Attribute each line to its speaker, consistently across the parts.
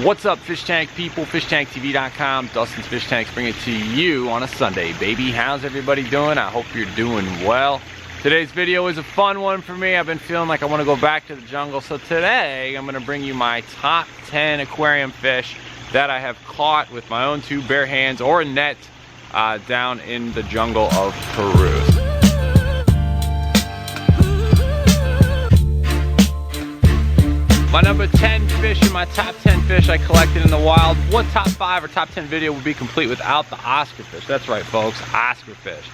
Speaker 1: What's up, fish tank people? FishTankTV.com. Dustin's Fish Tanks bring it to you on a Sunday, baby. How's everybody doing? I hope you're doing well. Today's video is a fun one for me. I've been feeling like I want to go back to the jungle. So today I'm going to bring you my top 10 aquarium fish that I have caught with my own two bare hands or a net down in the jungle of Peru. My number 10 fish and my top 10 fish I collected in the wild. What top 5 or top 10 video would be complete without the Oscar fish? That's right, folks, Oscar fish.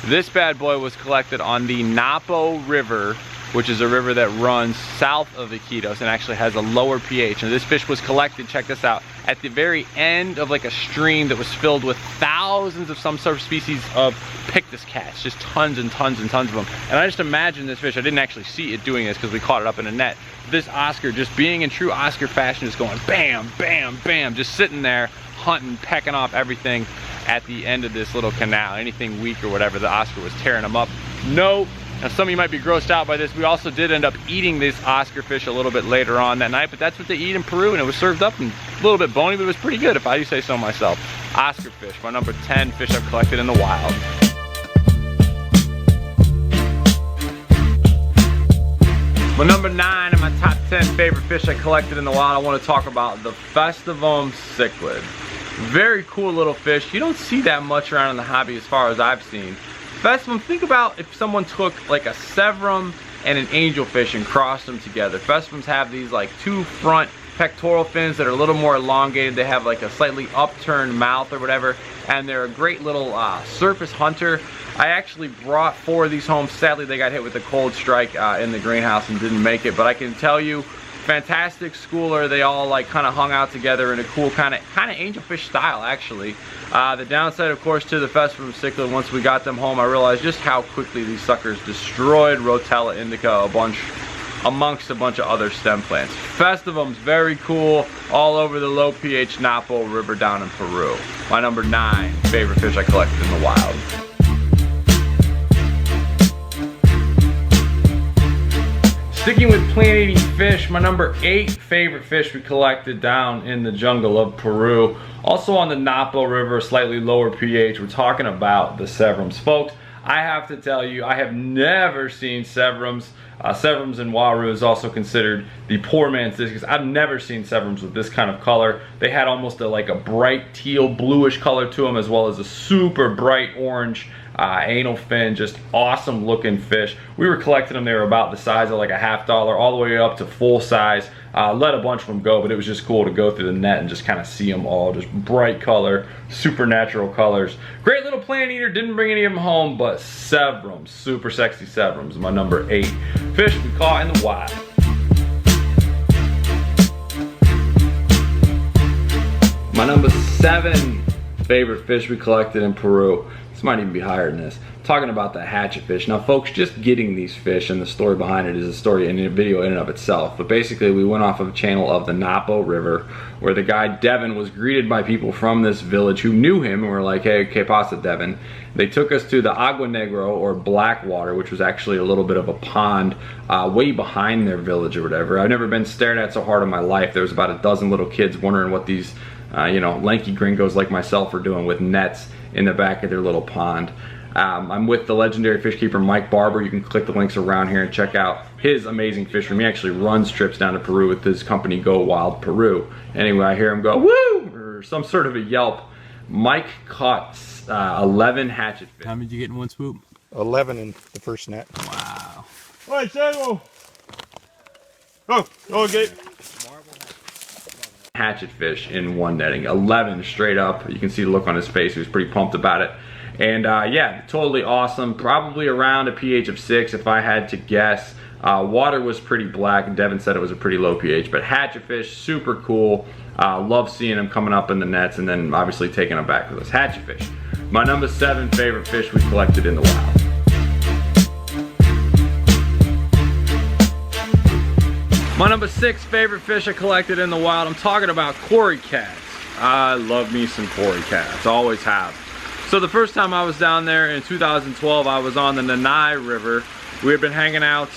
Speaker 1: This bad boy was collected on the Napo River, which is a river that runs south of Iquitos and actually has a lower pH. And this fish was collected, check this out, at the very end of like a stream that was filled with thousands of some sort of species of pictus cats, just tons and tons and tons of them. And I just imagine this fish, I didn't actually see it doing this because we caught it up in a net. This Oscar, just being in true Oscar fashion, is going bam, bam, bam, just sitting there hunting, pecking off everything at the end of this little canal. Anything weak or whatever, the Oscar was tearing them up. No. Now some of you might be grossed out by this. We also did end up eating this Oscar fish a little bit later on that night, but that's what they eat in Peru, and it was served up and a little bit bony, but it was pretty good if I do say so myself. Oscar fish, my number 10 fish I've collected in the wild. My number 9 and my top 10 favorite fish I collected in the wild, I want to talk about the Festivum Cichlids. Very cool little fish. You don't see that much around in the hobby as far as I've seen. Festivum, think about if someone took like a severum and an angelfish and crossed them together. Festivums have these like two front pectoral fins that are a little more elongated. They have like a slightly upturned mouth or whatever, and they're a great little surface hunter. I actually brought 4 of these home. Sadly, they got hit with a cold strike in the greenhouse and didn't make it, but I can tell you, fantastic schooler. They all like kind of hung out together in a cool kind of angelfish style, actually. The downside, of course, to the Festivum Cichlid, once we got them home, I realized just how quickly these suckers destroyed Rotala indica amongst a bunch of other stem plants. Festivum's very cool, all over the low pH Napo River down in Peru. My number 9 favorite fish I collected in the wild. Sticking with plant-eating fish, my number 8 favorite fish we collected down in the jungle of Peru. Also on the Napo River, slightly lower pH, we're talking about the Severums. Folks, I have to tell you, I have never seen Severums. Severums in Waru is also considered the poor man's dish because I've never seen Severums with this kind of color. They had almost like a bright teal bluish color to them, as well as a super bright orange anal fin. Just awesome looking fish. We were collecting them. They were about the size of like a $50 all the way up to full size. Let a bunch of them go, but it was just cool to go through the net and just kind of see them all. Just bright color, supernatural colors. Great little plant eater. Didn't bring any of them home, but Severums, super sexy Severums, my number 8 fish we caught in the wild. My number 7 favorite fish we collected in Peru. This might even be higher than this. I'm talking about the Hatchet fish. Now folks, just getting these fish and the story behind it is a story in a video in and of itself. But basically we went off of a channel of the Napo River where the guy Devin was greeted by people from this village who knew him and were like, hey, que pasa, Devin? They took us to the Agua Negro, or black water, which was actually a little bit of a pond way behind their village or whatever. I've never been stared at so hard in my life. There was about a dozen little kids wondering what these you know, lanky gringos like myself were doing with nets in the back of their little pond. I'm with the legendary fish keeper Mike Barber. You can click the links around here and check out his amazing fish room. He actually runs trips down to Peru with his company Go Wild Peru. Anyway, I hear him go woo or some sort of a yelp. Mike caught 11 hatchet fish.
Speaker 2: How many did you get in one swoop?
Speaker 3: 11 in the first net.
Speaker 2: Wow.
Speaker 4: All right, Samuel. Oh, okay.
Speaker 1: Hatchet fish in one netting, 11 straight up. You can see the look on his face. He was pretty pumped about it. And yeah, totally awesome. Probably around a pH of 6 if I had to guess. Water was pretty black. Devin said it was a pretty low pH, but hatchet fish, super cool. Love seeing them coming up in the nets and then obviously taking them back with us. Hatchet fish. My number 7 favorite fish we collected in the wild. My number 6 favorite fish I collected in the wild, I'm talking about cory cats. I love me some cory cats, always have. So the first time I was down there in 2012, I was on the Nanai River We had been hanging out.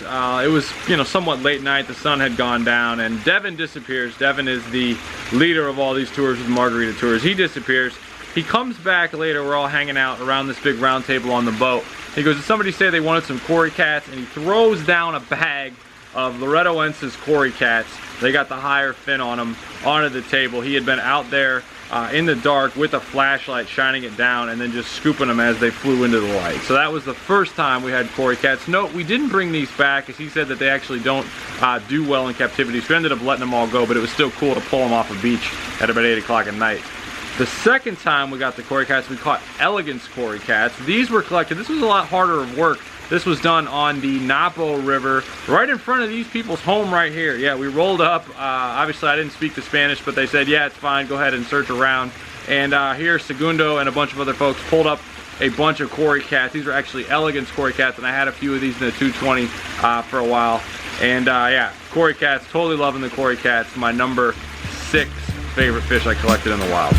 Speaker 1: It was, you know, somewhat late night. The sun had gone down, and Devin disappears. Devin is the leader of all these tours with Margarita Tours. He disappears. He comes back later. We're all hanging out around this big round table on the boat. He goes, did somebody say they wanted some Cory cats? And he throws down a bag of Lorettoensis Cory cats. They got the higher fin on them onto the table. He had been out there in the dark with a flashlight shining it down and then just scooping them as they flew into the light. So that was the first time we had Cory cats. Note, we didn't bring these back, as he said that they actually don't do well in captivity, so we ended up letting them all go, but it was still cool to pull them off a beach at about 8 o'clock at night. The second time we got the Cory cats, we caught elegance Cory cats. These were collected. This was a lot harder of work. This was done on the Napo River, right in front of these people's home right here. Yeah, we rolled up. Obviously, I didn't speak the Spanish, but they said, yeah, it's fine. Go ahead and search around. And here, Segundo and a bunch of other folks pulled up a bunch of Cory cats. These are actually elegance Cory cats, and I had a few of these in the 220 for a while. And yeah, Cory cats, totally loving the Cory cats. My number 6 favorite fish I collected in the wild.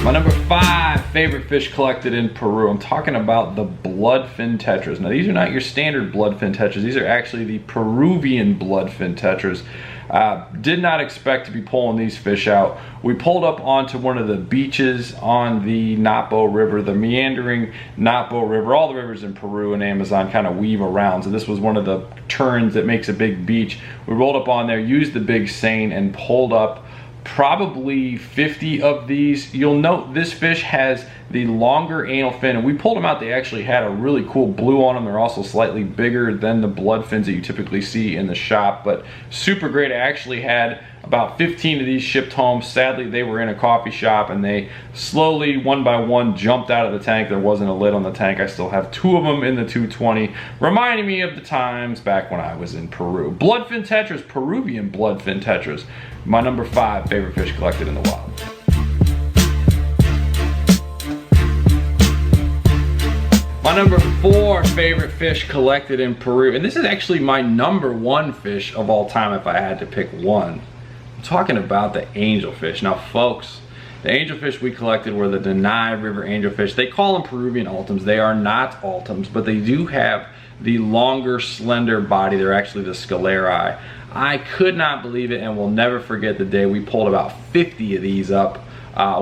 Speaker 1: My number 5 favorite fish collected in Peru. I'm talking about the bloodfin tetras. Now, these are not your standard bloodfin tetras. These are actually the Peruvian bloodfin tetras. Did not expect to be pulling these fish out. We pulled up onto one of the beaches on the Napo River, the meandering Napo River. All the rivers in Peru and Amazon kind of weave around. So this was one of the turns that makes a big beach. We rolled up on there, used the big seine, and pulled up probably 50 of these. You'll note this fish has the longer anal fin, and we pulled them out. They actually had a really cool blue on them. They're also slightly bigger than the blood fins that you typically see in the shop, but super great. I actually had about 15 of these shipped home. Sadly, they were in a coffee shop, and they slowly, one by one, jumped out of the tank. There wasn't a lid on the tank. I still have 2 of them in the 220, reminding me of the times back when I was in Peru. Bloodfin tetras, Peruvian bloodfin tetras. My number 5 favorite fish collected in the wild. My number 4 favorite fish collected in Peru, and this is actually my number 1 fish of all time if I had to pick one. I'm talking about the angelfish. Now, folks, the angelfish we collected were the Denai River angelfish. They call them Peruvian ultims. They are not ultims, but they do have the longer, slender body. They're actually the scalari. I could not believe it, and will never forget the day we pulled about 50 of these up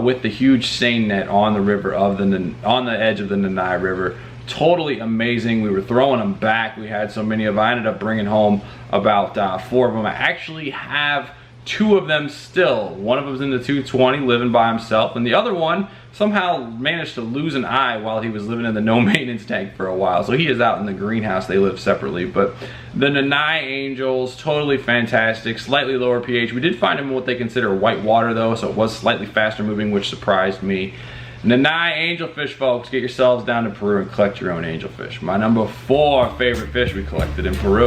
Speaker 1: with the huge seine net on the river on the edge of the Denai River. Totally amazing. We were throwing them back. We had so many of them. I ended up bringing home about 4 of them. I actually have 2 of them still. One of them's in the 220 living by himself, and the other one somehow managed to lose an eye while he was living in the no maintenance tank for a while. So he is out in the greenhouse. They live separately. But the Denai angels, totally fantastic. Slightly lower pH. We did find them in what they consider white water though, so it was slightly faster moving, which surprised me. Denai angelfish, folks. Get yourselves down to Peru and collect your own angelfish. My number 4 favorite fish we collected in Peru.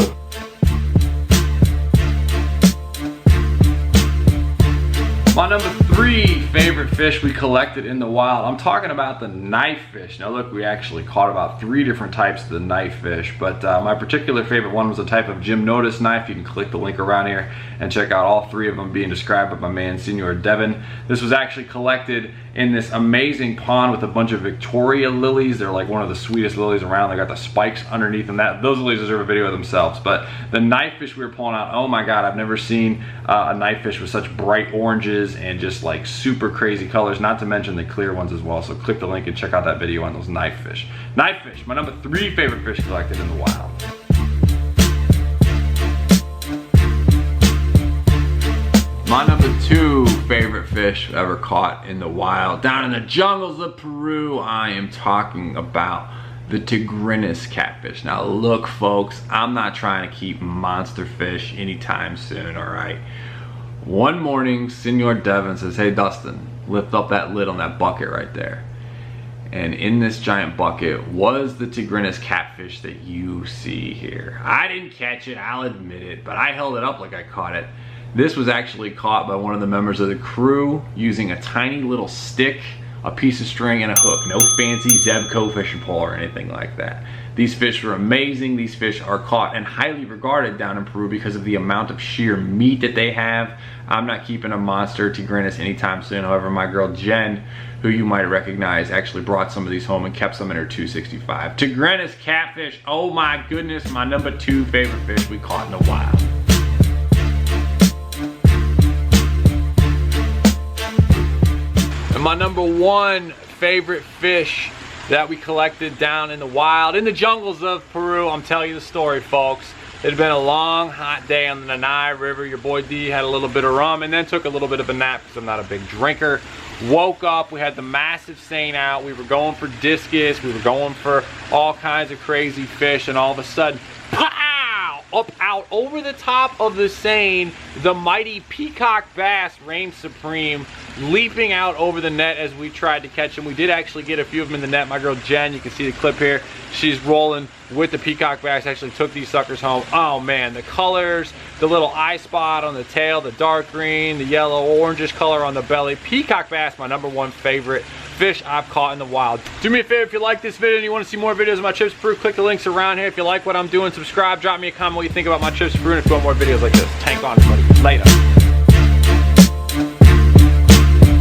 Speaker 1: My number 3 favorite fish we collected in the wild. I'm talking about the knife fish. Now look, we actually caught about 3 different types of the knife fish, but my particular favorite one was a type of gymnotus knife. You can click the link around here and check out all 3 of them being described by my man, Senor Devin. This was actually collected in this amazing pond with a bunch of Victoria lilies. They're like one of the sweetest lilies around. They got the spikes underneath them. Those lilies deserve a video of themselves. But the knife fish we were pulling out, oh my God, I've never seen a knife fish with such bright oranges and just like super crazy colors, not to mention the clear ones as well. So click the link and check out that video on those knife fish. Knife fish, my number 3 favorite fish collected in the wild. My number 2 favorite fish ever caught in the wild, down in the jungles of Peru, I am talking about the tigrinus catfish. Now look, folks, I'm not trying to keep monster fish anytime soon, all right? One morning, Senor Devin says, hey Dustin, lift up that lid on that bucket right there. And in this giant bucket was the tigrinus catfish that you see here. I didn't catch it, I'll admit it, but I held it up like I caught it. This was actually caught by one of the members of the crew using a tiny little stick, a piece of string, and a hook. No fancy Zebco fishing pole or anything like that. These fish are amazing. These fish are caught and highly regarded down in Peru because of the amount of sheer meat that they have. I'm not keeping a monster tigrinus anytime soon. However, my girl Jen, who you might recognize, actually brought some of these home and kept some in her 265. Tigrinus catfish, oh my goodness, my number 2 favorite fish we caught in the wild. And my number 1 favorite fish that we collected down in the wild, in the jungles of Peru. I'm telling you the story, folks. It had been a long, hot day on the Nanai River. Your boy D had a little bit of rum and then took a little bit of a nap because I'm not a big drinker. Woke up, we had the massive seine out. We were going for discus. We were going for all kinds of crazy fish, and all of a sudden, pow! Up out over the top of the seine, the mighty peacock bass reigned supreme, leaping out over the net as we tried to catch him. We did actually get a few of them in the net. My girl Jen, you can see the clip here, she's rolling with the peacock bass, actually took these suckers home. Oh man, the colors, the little eye spot on the tail, the dark green, the yellow orangish color on the belly. Peacock bass, my number 1 favorite fish I've caught in the wild. Do me a favor, if you like this video and you want to see more videos of my trips to Peru, click the links around here. If you like what I'm doing, subscribe, drop me a comment what you think about my trips to Peru, and if you want more videos like this, tank on, buddy. Later.